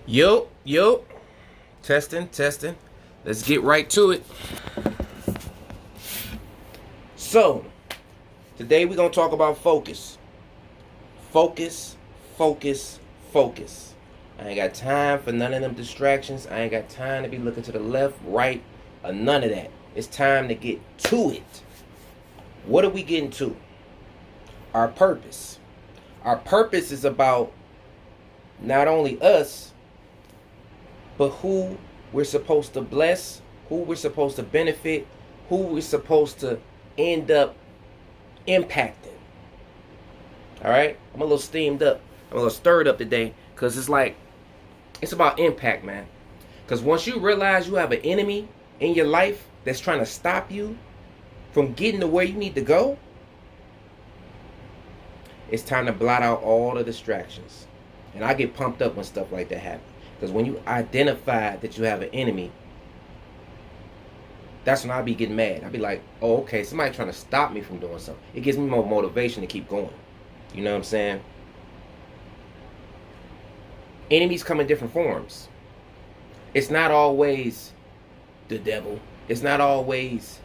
Yo, yo, testing, testing. Let's get right to it. So, today we're going to talk about focus. Focus, focus, focus. I ain't got time for none of them distractions. I ain't got time to be looking to the left, right, or none of that. It's time to get to it. What are we getting to? Our purpose. Our purpose is about not only us, but who we're supposed to bless, who we're supposed to benefit, who we're supposed to end up impacting. All right? I'm a little steamed up. I'm a little stirred up today because it's about impact, man. Because once you realize you have an enemy in your life that's trying to stop you from getting to where you need to go, it's time to blot out all the distractions. And I get pumped up when stuff like that happens. Because when you identify that you have an enemy, that's when I'll be getting mad. I'll be like, oh, okay, somebody trying to stop me from doing something. It gives me more motivation to keep going. You know what I'm saying? Enemies come in different forms. It's not always the devil. It's not always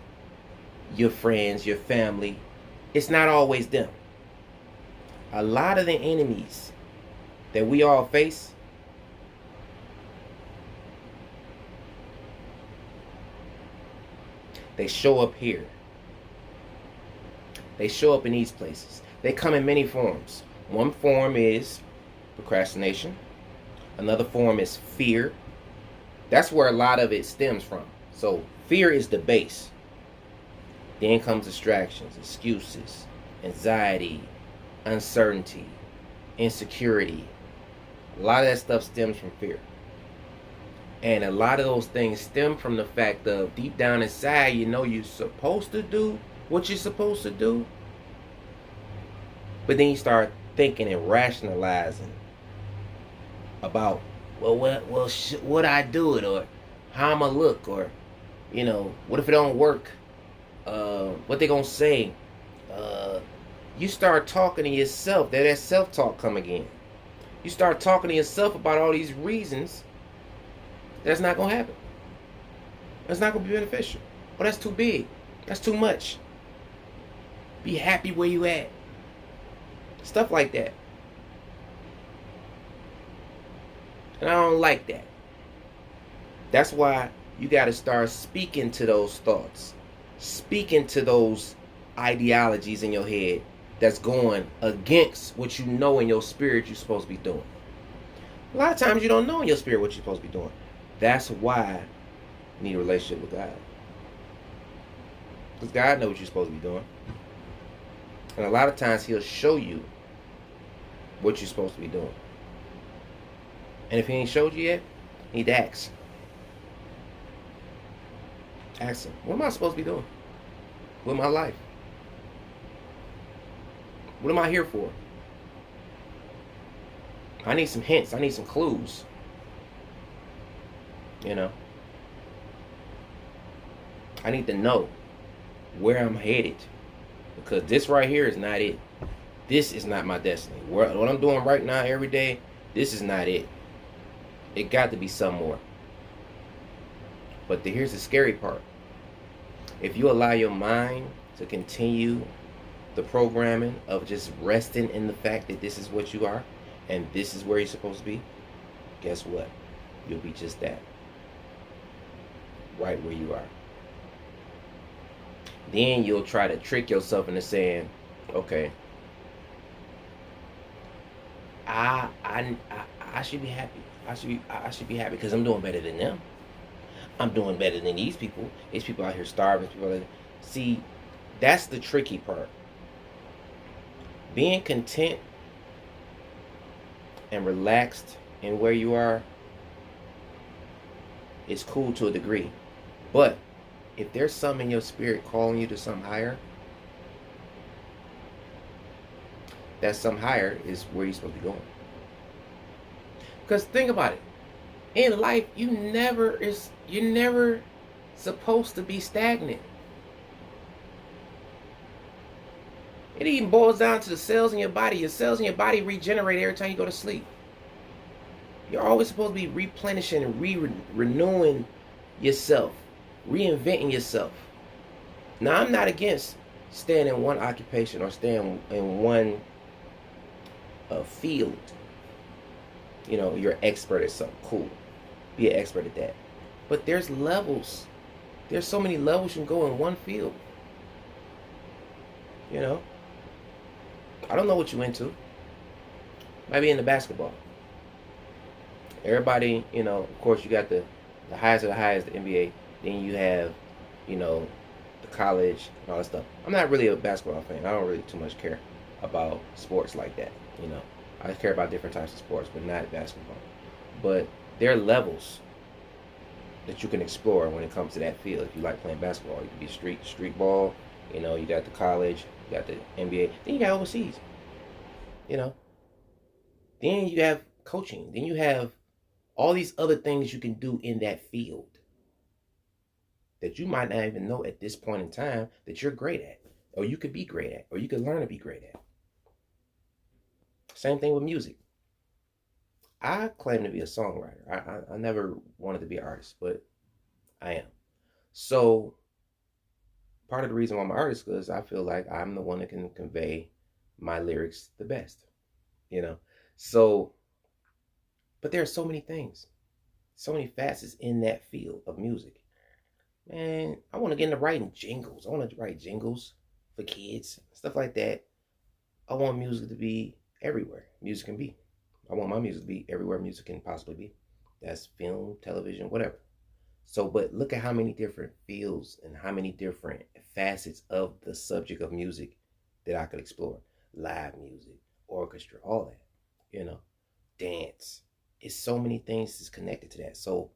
your friends, your family. It's not always them. A lot of the enemies that we all face, they show up here. They show up in these places. They come in many forms. One form is procrastination. Another form is fear. That's where a lot of it stems from. So fear is the base. Then comes distractions, excuses, anxiety, uncertainty, insecurity. A lot of that stuff stems from fear. And a lot of those things stem from the fact of deep down inside, you know you're supposed to do what you're supposed to do. But then you start thinking and rationalizing about, would I do it? Or how I'm going to look? Or, what if it don't work? What they going to say? You start talking to yourself. That self-talk come again. You start talking to yourself about all these reasons. That's not going to happen. That's not going to be beneficial. Oh, that's too big. That's too much. Be happy where you at. Stuff like that. And I don't like that. That's why you got to start speaking to those thoughts. Speaking to those ideologies in your head that's going against what you know in your spirit you're supposed to be doing. A lot of times you don't know in your spirit what you're supposed to be doing. That's why you need a relationship with God. Because God knows what you're supposed to be doing. And a lot of times He'll show you what you're supposed to be doing. And if He ain't showed you yet, you need to ask. Ask Him, what am I supposed to be doing with my life? What am I here for? I need some hints. I need some clues. I need to know where I'm headed, because this right here is not it. This is not my destiny. What I'm doing right now every day, this is not it. It got to be some more. But here's the scary part. If you allow your mind to continue the programming of just resting in the fact that this is what you are and this is where you're supposed to be, guess what? You'll be just that. Right where you are. Then you'll try to trick yourself into saying, okay, I should be happy. I should be happy because I'm doing better than them. I'm doing better than these people. These people out here starving. See, that's the tricky part. Being content and relaxed in where you are is cool to a degree. But if there's something in your spirit calling you to something higher, that something higher is where you're supposed to be going. Because think about it. In life, you're never supposed to be stagnant. It even boils down to the cells in your body. Your cells in your body regenerate every time you go to sleep. You're always supposed to be replenishing and renewing yourself, reinventing yourself. Now, I'm not against staying in one occupation or staying in one field. You know, you're an expert at something. Cool. Be an expert at that. But there's levels. There's so many levels you can go in one field. You know, I don't know what you into. Might be into basketball. Everybody, you know, of course, you got the highest of the highest, the NBA. Then you have, you know, the college and all that stuff. I'm not really a basketball fan. I don't really too much care about sports like that. You know, I care about different types of sports, but not basketball. But there are levels that you can explore when it comes to that field. If you like playing basketball, you can be street ball. You know, you got the college, you got the NBA. Then you got overseas. You know, then you have coaching. Then you have all these other things you can do in that field that you might not even know at this point in time that you're great at, or you could be great at, or you could learn to be great at. Same thing with music. I claim to be a songwriter. I never wanted to be an artist, but I am. So part of the reason why I'm an artist is because I feel like I'm the one that can convey my lyrics the best, you know. So, but there are so many things, so many facets in that field of music. Man, I want to get into writing jingles. I want to write jingles for kids, stuff like that. I want music to be everywhere music can be. I want my music to be everywhere music can possibly be. That's film, television, whatever. So, but look at how many different fields and how many different facets of the subject of music that I could explore. Live music, orchestra, all that, you know, dance. It's so many things that's connected to that. So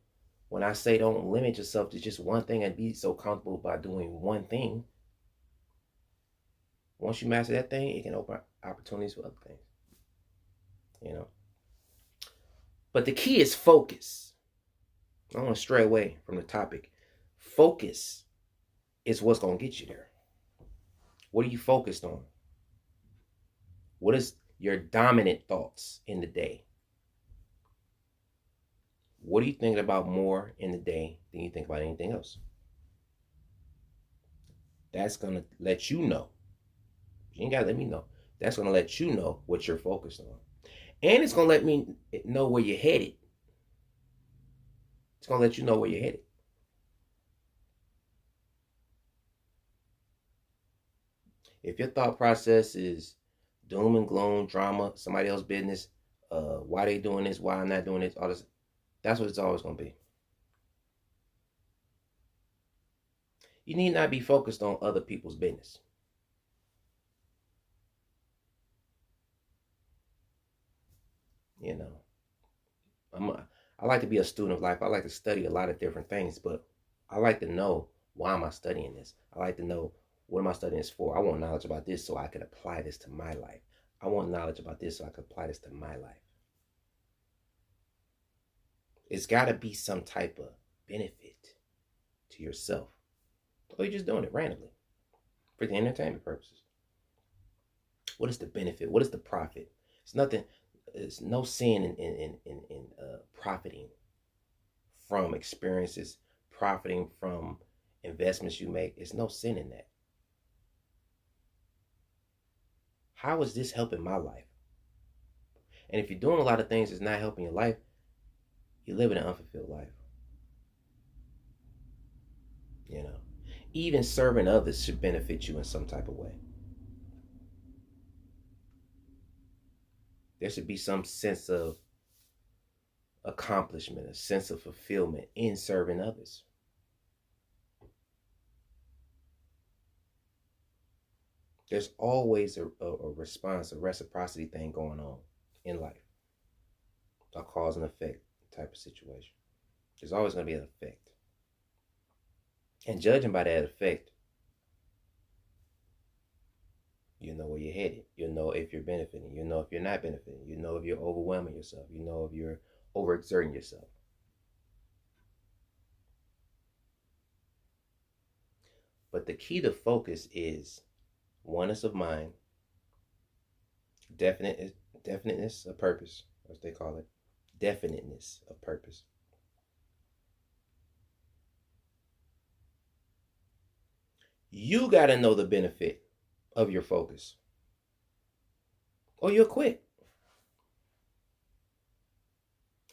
when I say don't limit yourself to just one thing and be so comfortable by doing one thing, once you master that thing, it can open opportunities for other things, you know. But the key is focus. I don't want to stray away from the topic. Focus is what's going to get you there. What are you focused on? What is your dominant thoughts in the day? What are you thinking about more in the day than you think about anything else? That's going to let you know. You ain't got to let me know. That's going to let you know what you're focused on. And it's going to let me know where you're headed. It's going to let you know where you're headed. If your thought process is doom and gloom, drama, somebody else's business, why they doing this, why I'm not doing this, all this, that's what it's always going to be. You need not be focused on other people's business. You know, I like to be a student of life. I like to study a lot of different things, but I like to know, why am I studying this? I like to know, what am I studying this for? I want knowledge about this so I can apply this to my life. I want knowledge about this so I can apply this to my life. It's got to be some type of benefit to yourself. Or you're just doing it randomly for the entertainment purposes. What is the benefit? What is the profit? It's nothing. There's no sin in profiting from experiences, profiting from investments you make. There's no sin in that. How is this helping my life? And if you're doing a lot of things that's not helping your life, you're living an unfulfilled life. You know, even serving others should benefit you in some type of way. There should be some sense of accomplishment, a sense of fulfillment in serving others. There's always a response, a reciprocity thing going on in life, a cause and effect type of situation. There's always going to be an effect. And judging by that effect, you know where you're headed. You know if you're benefiting. You know if you're not benefiting. You know if you're overwhelming yourself. You know if you're overexerting yourself. But the key to focus is oneness of mind, definiteness of purpose, as they call it, definiteness of purpose. You got to know the benefit of your focus, or you'll quit.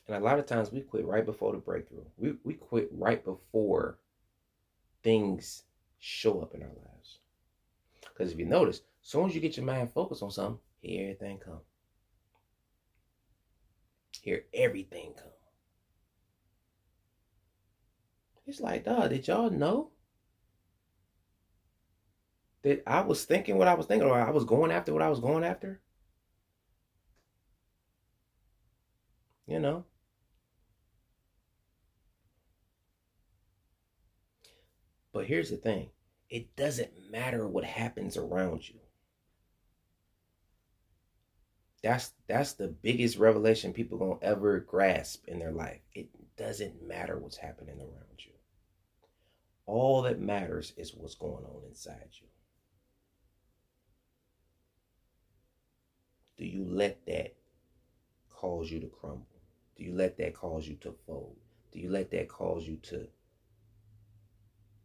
And a lot of times we quit right before the breakthrough. We quit right before things show up in our lives. Because if you notice, as soon as you get your mind focused on something, here everything come. Here everything come. It's like, dog, did y'all know that I was thinking what I was thinking, or I was going after what I was going after? You know? But here's the thing. It doesn't matter what happens around you. That's the biggest revelation people gonna ever grasp in their life. It doesn't matter what's happening around you. All that matters is what's going on inside you. Do you let that cause you to crumble? Do you let that cause you to fold? Do you let that cause you to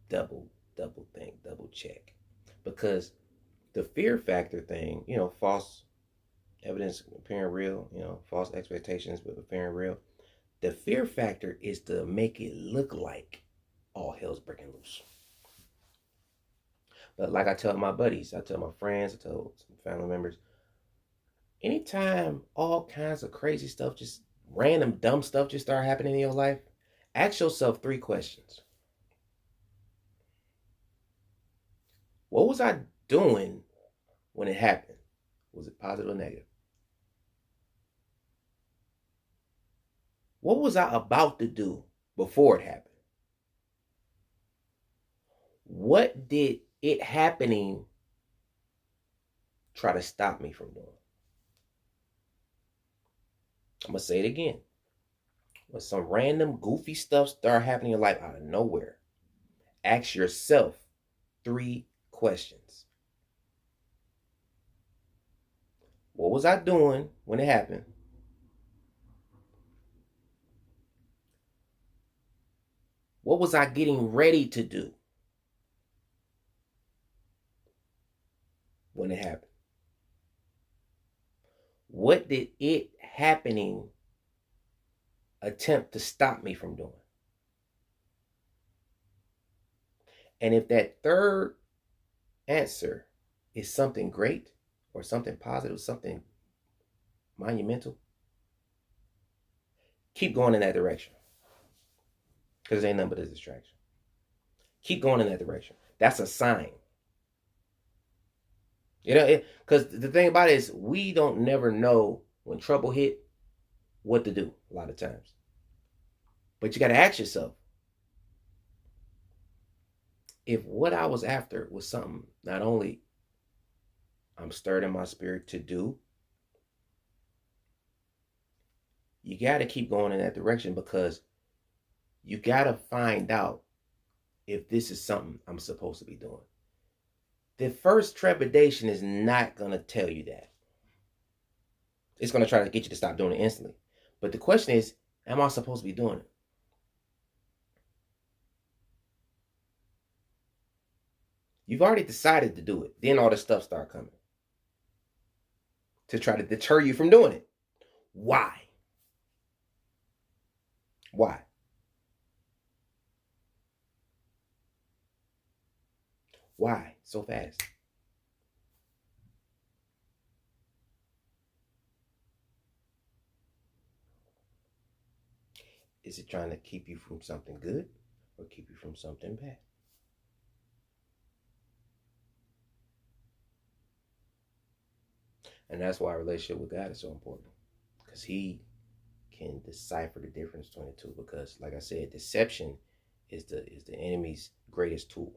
double think, double check? Because the fear factor thing, false evidence appearing real, false expectations but appearing real. The fear factor is to make it look like all hell's breaking loose. But like I tell my buddies, I tell my friends, I tell some family members, anytime all kinds of crazy stuff, just random dumb stuff just start happening in your life, ask yourself 3 questions. What was I doing when it happened? Was it positive or negative? What was I about to do before it happened? What did it happening try to stop me from doing? I'm going to say it again. When some random goofy stuff start happening in your life out of nowhere, ask yourself 3 questions. What was I doing when it happened? What was I getting ready to do when it happened? What did it happening attempt to stop me from doing? And if that third answer is something great or something positive, something monumental, keep going in that direction. Because it ain't nothing but a distraction. Keep going in that direction. That's a sign. Because the thing about it is we don't never know when trouble hit what to do a lot of times. But you got to ask yourself, if what I was after was something not only I'm stirred in my spirit to do, you got to keep going in that direction, because you got to find out if this is something I'm supposed to be doing. The first trepidation is not going to tell you that. It's going to try to get you to stop doing it instantly. But the question is, am I supposed to be doing it? You've already decided to do it. Then all this stuff start coming to try to deter you from doing it. Why? Why? Why so fast? Is it trying to keep you from something good or keep you from something bad? And that's why a relationship with God is so important, because He can decipher the difference between the two. Because, like I said, deception is the enemy's greatest tool.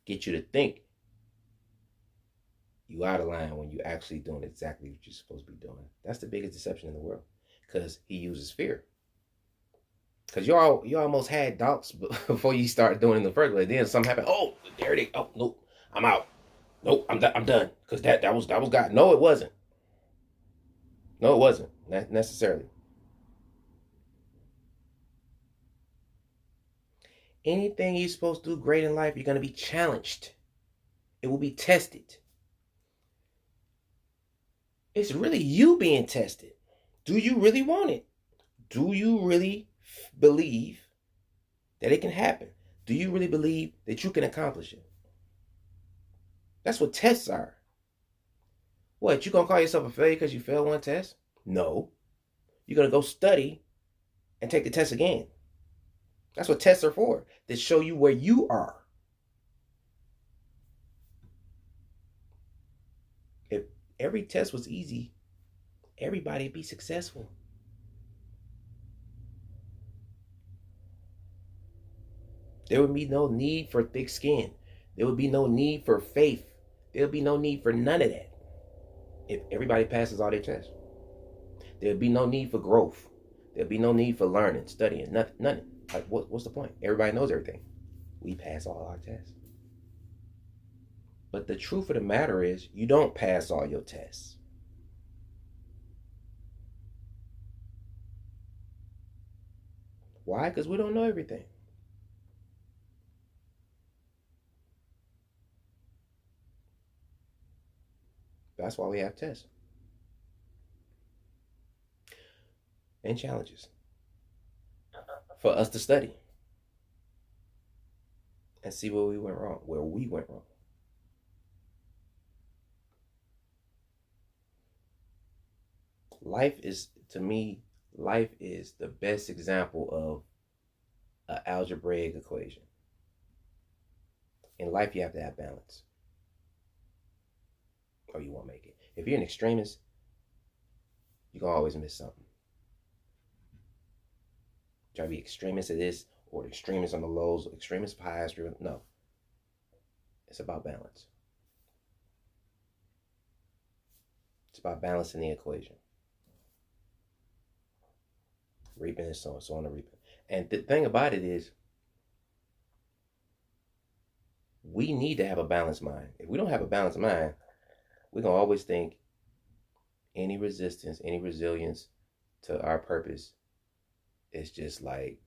Get you to think you out of line when you actually doing exactly what you're supposed to be doing. That's the biggest deception in the world, because he uses fear. Because you almost had doubts before you start doing it in the first place. Then something happened. Oh, there it is. Oh, nope, I'm out. Nope, I'm done. Because that was God. No, it wasn't. No, it wasn't. Not necessarily. Anything you're supposed to do great in life, you're going to be challenged. It will be tested. It's really you being tested. Do you really want it? Do you really believe that it can happen? Do you really believe that you can accomplish it? That's what tests are. What, you gonna call yourself a failure because you failed one test? No. You're gonna go study and take the test again. That's what tests are for. They show you where you are. If every test was easy, everybody'd be successful. There would be no need for thick skin. There would be no need for faith. There would be no need for none of that if everybody passes all their tests. There would be no need for growth. There would be no need for learning, studying, nothing. None. Like, what's the point? Everybody knows everything. We pass all our tests. But the truth of the matter is, you don't pass all your tests. Why? Because we don't know everything. That's why we have tests and challenges for us to study and see where we went wrong, Life is, to me, life is the best example of an algebraic equation. In life, you have to have balance, or you won't make it. If you're an extremist, you're going to always miss something. Try to be extremist of this, or extremist on the lows, extremist of highs. No. It's about balance. It's about balancing the equation. Reaping and so on and reaping. And the thing about it is, we need to have a balanced mind. If we don't have a balanced mind, we're going to always think any resistance, any resilience to our purpose is just like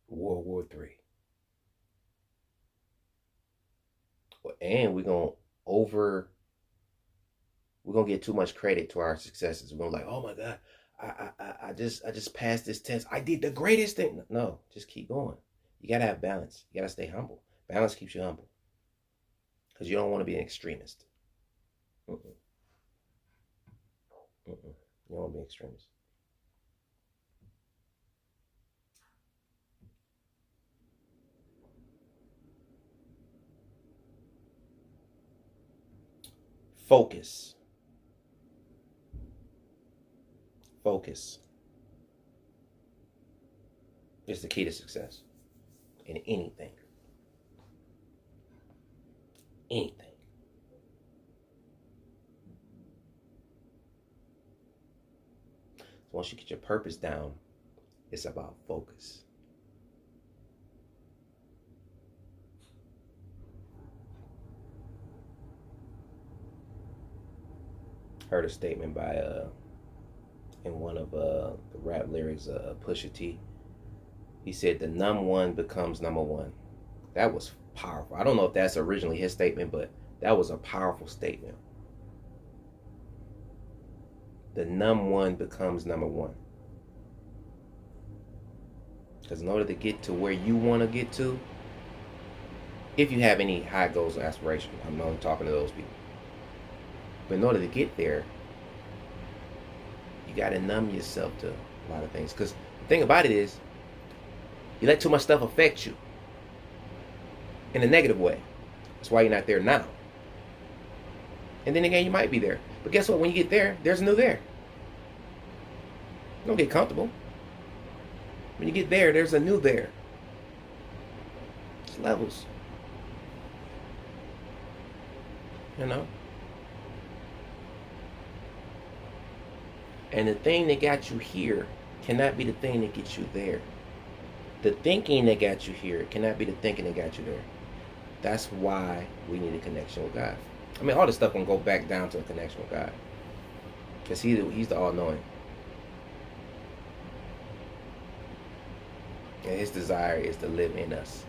World War III. And we're going to get too much credit to our successes. We're going to like, oh my God, I just passed this test. I did the greatest thing. No, just keep going. You got to have balance. You got to stay humble. Balance keeps you humble. Because you don't want to be an extremist. You don't want to be an extremist. Focus. Focus is the key to success in anything. Anything. So once you get your purpose down, it's about focus. Heard a statement by in one of the rap lyrics, Pusha T. He said, "The numb one becomes number one." That was powerful. I don't know if that's originally his statement, but that was a powerful statement. The numb one becomes number one. Because in order to get to where you want to get to, if you have any high goals or aspirations, I'm not talking to those people. But in order to get there, you got to numb yourself to a lot of things. Because the thing about it is, you let too much stuff affect you in a negative way. That's why you're not there now. And then again, you might be there. But guess what? When you get there, there's a new there. Don't get comfortable. When you get there, there's a new there. It's levels. You know? And the thing that got you here cannot be the thing that gets you there. The thinking that got you here cannot be the thinking that got you there. That's why we need a connection with God. I mean, all this stuff gonna go back down to a connection with God. Because he's the all-knowing. And his desire is to live in us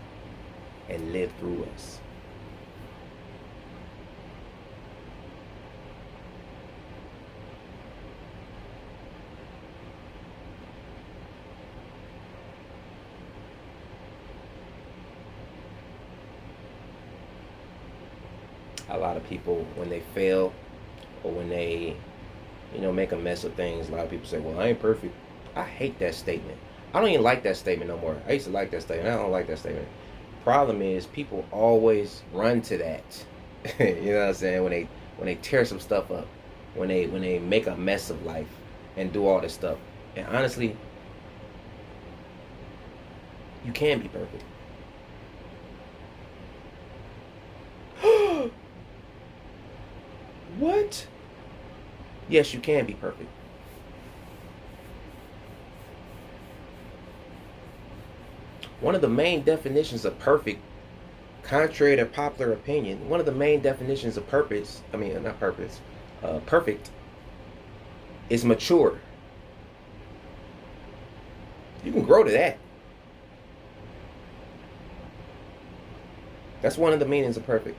and live through us. A lot of people, when they fail or when they, make a mess of things, a lot of people say, well, I ain't perfect. I hate that statement. I don't even like that statement no more. I used to like that statement. I don't like that statement. Problem is, people always run to that. You know what I'm saying? When they tear some stuff up, when they make a mess of life and do all this stuff. And honestly, you can be perfect. What? Yes, you can be perfect. One of the main definitions of perfect, contrary to popular opinion, one of the main definitions of perfect, is mature. You can grow to that. That's one of the meanings of perfect.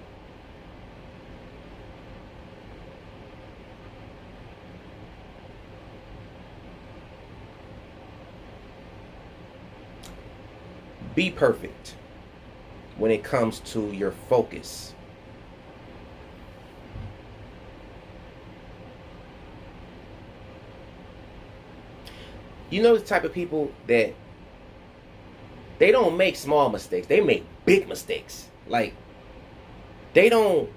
Be perfect when it comes to your focus. You know the type of people that they don't make small mistakes. They make big mistakes. Like, they don't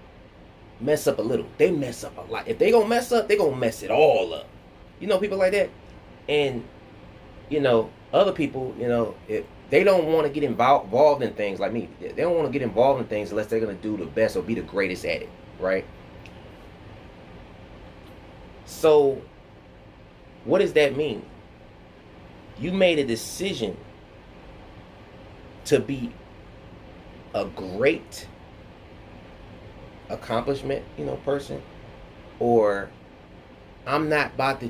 mess up a little. They mess up a lot. If they gonna mess up, they gonna mess it all up. You know people like that? And, other people, if they don't want to get involved in things like me. They don't want to get involved in things unless they're going to do the best or be the greatest at it, right? So, what does that mean? You made a decision to be a great accomplishment, person, or I'm not about to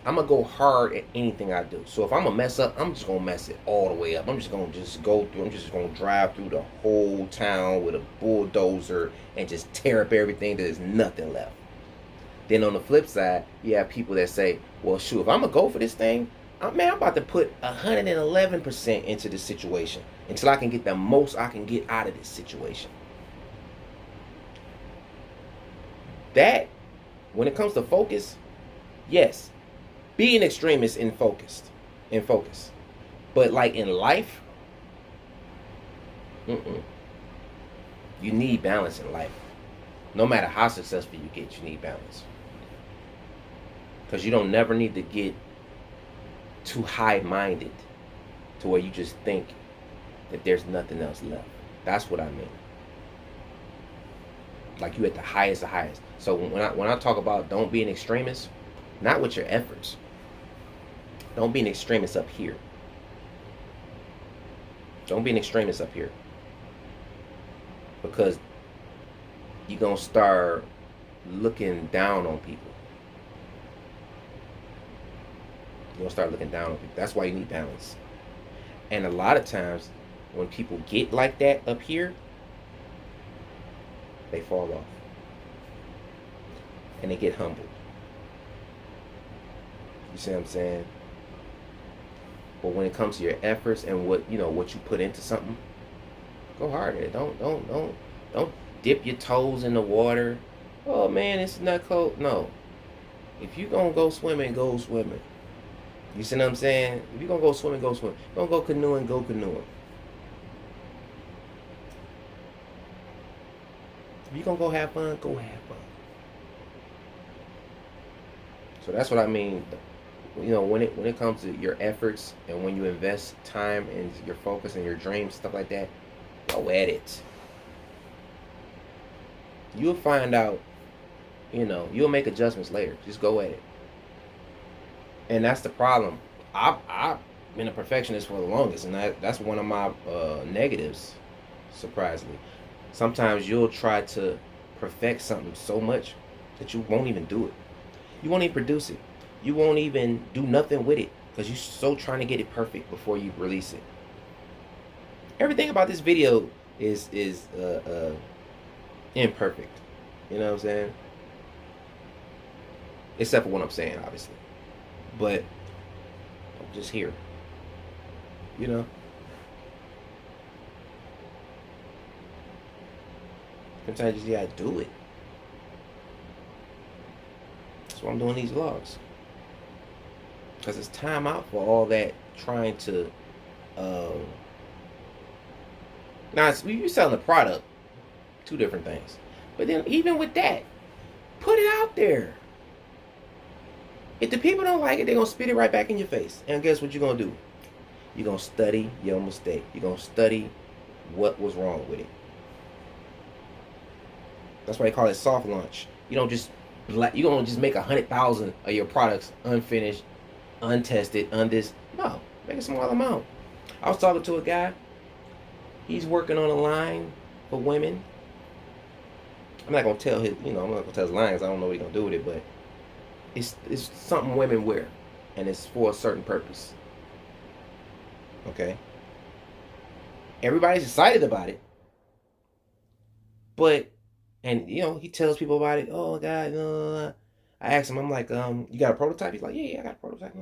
I'm going to go hard at anything I do. So if I'm going to mess up, I'm just going to mess it all the way up. I'm just going to go through, I'm just going to drive through the whole town with a bulldozer and just tear up everything. There's nothing left. Then on the flip side, you have people that say, well, shoot, if I'm going to go for this thing, I'm about to put 111% into this situation until I can get the most I can get out of this situation. That, when it comes to focus, yes, be an extremist in focus. But like in life, you need balance in life. No matter how successful you get, you need balance. Because you don't never need to get too high-minded to where you just think that there's nothing else left. That's what I mean. Like you at the highest of highest. So when I talk about don't be an extremist, not with your efforts. Don't be an extremist up here. Don't be an extremist up here. Because you're going to start looking down on people. You're going to start looking down on people. That's why you need balance. And a lot of times, when people get like that up here, they fall off. And they get humbled. You see what I'm saying? But when it comes to your efforts and what you put into something, go hard at it. Don't dip your toes in the water. Oh man, it's not cold. No. If you gonna go swimming, go swimming. You see what I'm saying? If you gonna go swimming, go swimming. Don't go canoeing, go canoeing. If you gonna go have fun, go have fun. So that's what I mean. When it comes to your efforts and when you invest time and your focus and your dreams, stuff like that, go at it. You'll find out, you'll make adjustments later. Just go at it. And that's the problem. I've been a perfectionist for the longest, and that's one of my negatives, surprisingly. Sometimes you'll try to perfect something so much that you won't even do it. You won't even produce it. You won't even do nothing with it because you're so trying to get it perfect before you release it. Everything about this video is imperfect. You know what I'm saying? Except for what I'm saying, obviously. But I'm just here. You know? Sometimes you just gotta do it. That's why I'm doing these vlogs. Because it's time out for all that trying to. Now, you're selling a product, two different things. But then, even with that, put it out there. If the people don't like it, they're going to spit it right back in your face. And guess what you're going to do? You're going to study your mistake. You're going to study what was wrong with it. That's why they call it soft launch. You don't just make 100,000 of your products unfinished, untested, undis. No, make a small amount. I was talking to a guy. He's working on a line for women. I'm not gonna tell his, I'm not gonna tell his lines. I don't know what he's gonna do with it, but it's something women wear, and it's for a certain purpose. Okay. Everybody's excited about it, but he tells people about it. Oh God, I asked him. I'm like, you got a prototype? He's like, yeah, I got a prototype.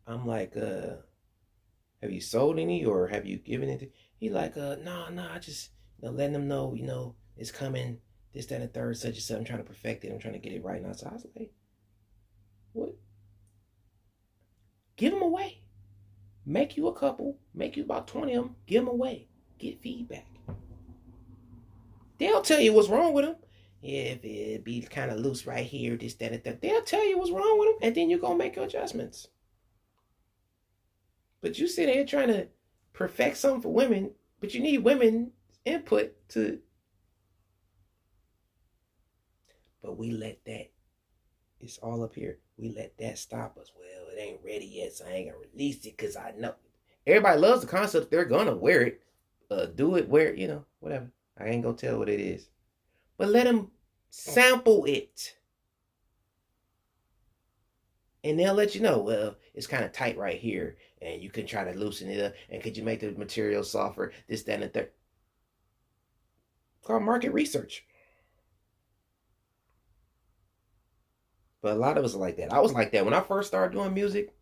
I'm like, have you sold any or have you given it? He like, no, I just letting them know, it's coming, this, that, and the third, such and such. I'm trying to perfect it. I'm trying to get it right now. So I was like, what? Give them away. Make you a couple. Make you about 20 of them. Give them away. Get feedback. They'll tell you what's wrong with them. Yeah, if it be kind of loose right here, this, that, and that. They'll tell you what's wrong with them, and then you're going to make your adjustments. But you sit here trying to perfect something for women, but you need women's input to. But we let that, it's all up here. We let that stop us. Well, it ain't ready yet, so I ain't gonna release it because I know. Everybody loves the concept. They're gonna wear it. Do it, wear it, whatever. I ain't gonna tell what it is. But let them sample it. And they'll let you know, well, it's kind of tight right here. And you can try to loosen it up. And could you make the material softer? This, that, and the third. It's called market research. But a lot of us are like that. I was like that when I first started doing music.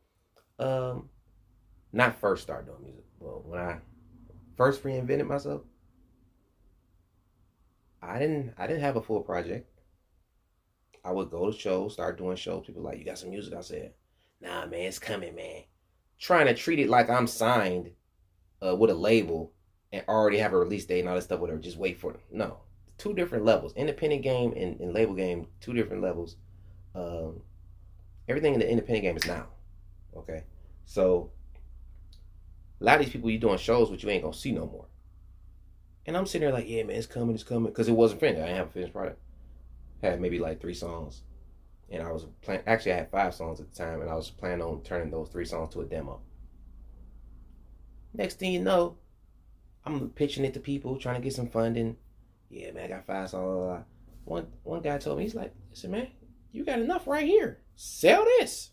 Not first started doing music. Well, when I first reinvented myself, I didn't have a full project. I would go to shows, start doing shows. People were like, you got some music? I said, nah, man, it's coming, man. Trying to treat it like I'm signed with a label and already have a release date and all that stuff, whatever. Just wait for them. No. Two different levels. Independent game and label game, two different levels. Everything in the independent game is now. Okay? So, a lot of these people, you doing shows which you ain't gonna see no more. And I'm sitting there like, yeah, man, it's coming. Because it wasn't finished. I didn't have a finished product. I had maybe like 3 songs. And I was playing, actually I had 5 songs at the time, and I was planning on turning those 3 songs to a demo. Next thing you know, I'm pitching it to people, trying to get some funding. Yeah, man, I got 5 songs. One guy told me, he's like, listen, man, you got enough right here. Sell this.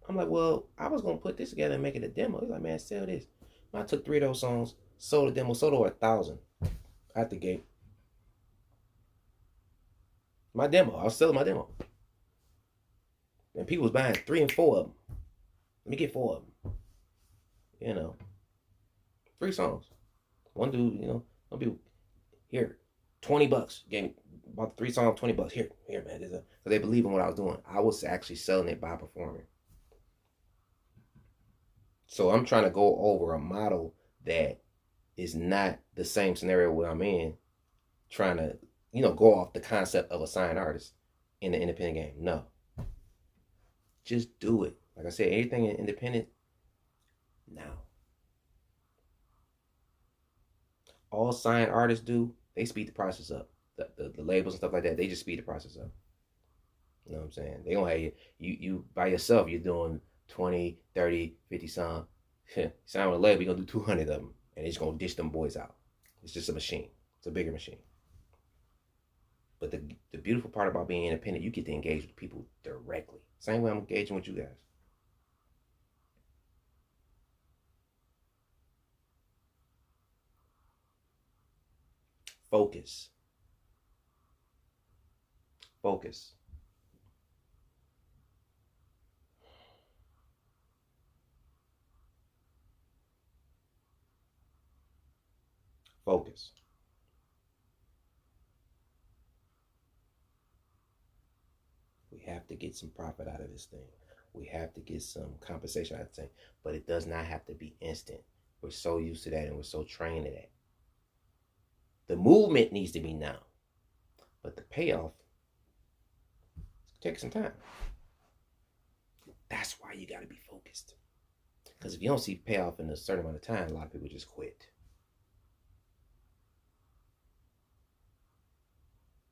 I'm like, well, I was going to put this together and make it a demo. He's like, man, sell this. I took 3 of those songs, sold a demo, sold over 1,000 at the gate. My demo, I was selling my demo. And people was buying 3 and 4 of them. Let me get 4 of them. 3 songs. One dude, some people, here, $20. Gave me, bought the 3 songs, $20. Here, man. Because they believe in what I was doing. I was actually selling it by performing. So I'm trying to go over a model that is not the same scenario where I'm in, trying to, go off the concept of a signed artist in the independent game. No. Just do it. Like I said, anything in independent, now. All signed artists do, they speed the process up. The labels and stuff like that, they just speed the process up. You know what I'm saying? They gonna have you by yourself, you're doing 20, 30, 50 songs. Sign with a label, you're gonna do 200 of them. And it's gonna dish them boys out. It's just a machine. It's a bigger machine. But the beautiful part about being independent, you get to engage with people directly. Same way I'm engaging with you guys. Focus. Focus. Focus. We have to get some profit out of this thing. We have to get some compensation out of this thing. But it does not have to be instant. We're so used to that and we're so trained to that. The movement needs to be now. But the payoff takes some time. That's why you got to be focused. Because if you don't see payoff in a certain amount of time, a lot of people just quit.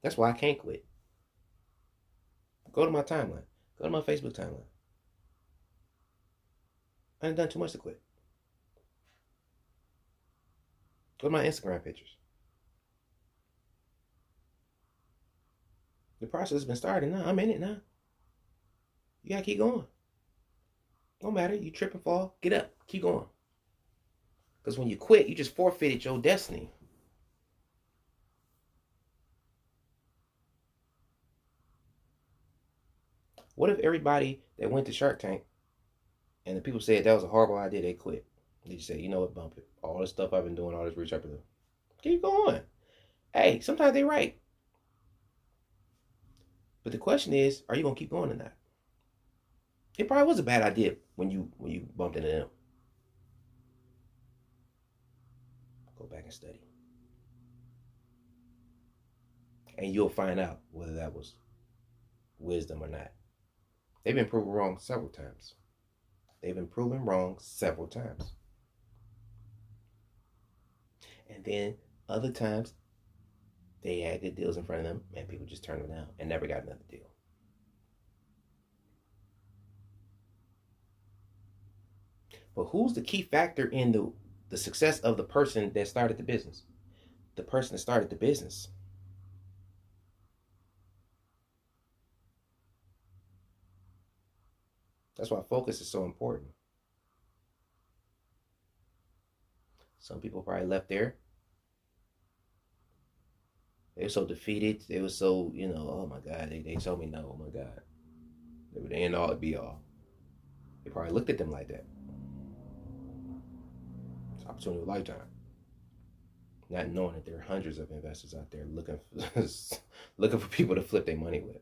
That's why I can't quit. Go to my timeline. Go to my Facebook timeline. I ain't done too much to quit. Go to my Instagram pictures. The process has been started now. I'm in it now. You gotta keep going. No matter. You trip and fall, get up. Keep going. Because when you quit, you just forfeited your destiny. What if everybody that went to Shark Tank and the people said that was a horrible idea, they quit? They just say, you know what, bump it. All this stuff I've been doing, all this research I've been doing. Keep going. Hey, sometimes they're right. But the question is, are you gonna keep going or not? It probably was a bad idea when you bumped into them. Go back and study. And you'll find out whether that was wisdom or not. They've been proven wrong several times. They've been proven wrong several times. And then other times, they had good deals in front of them, and people just turned them down and never got another deal. But who's the key factor in the success of the person that started the business? The person that started the business. That's why focus is so important. Some people probably left there. They were so defeated. They were so, oh my God, they told me no, oh my God. They were the end all, be all. They probably looked at them like that. It's an opportunity of a lifetime. Not knowing that there are hundreds of investors out there looking for, looking for people to flip their money with.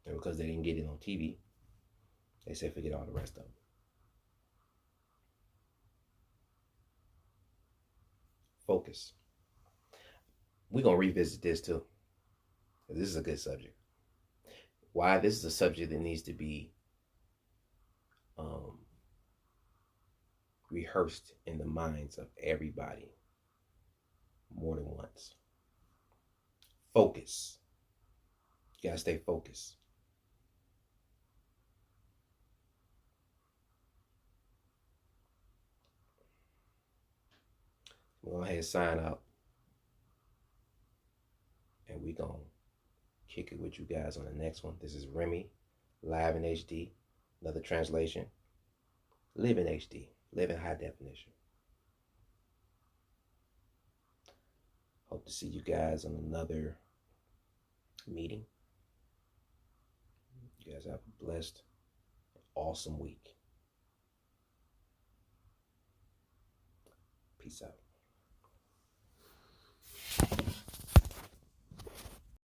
And because they didn't get it on TV, they said forget all the rest of them. Focus. We're going to revisit this too. This is a good subject. Why this is a subject that needs to be rehearsed in the minds of everybody more than once. Focus. You gotta stay focused. We're gonna go ahead and sign out, and we gonna kick it with you guys on the next one. This is R.I.M.E. live in HD. Another translation. Live in HD. Live in high definition. Hope to see you guys on another meeting. You guys have a blessed, awesome week. Peace out.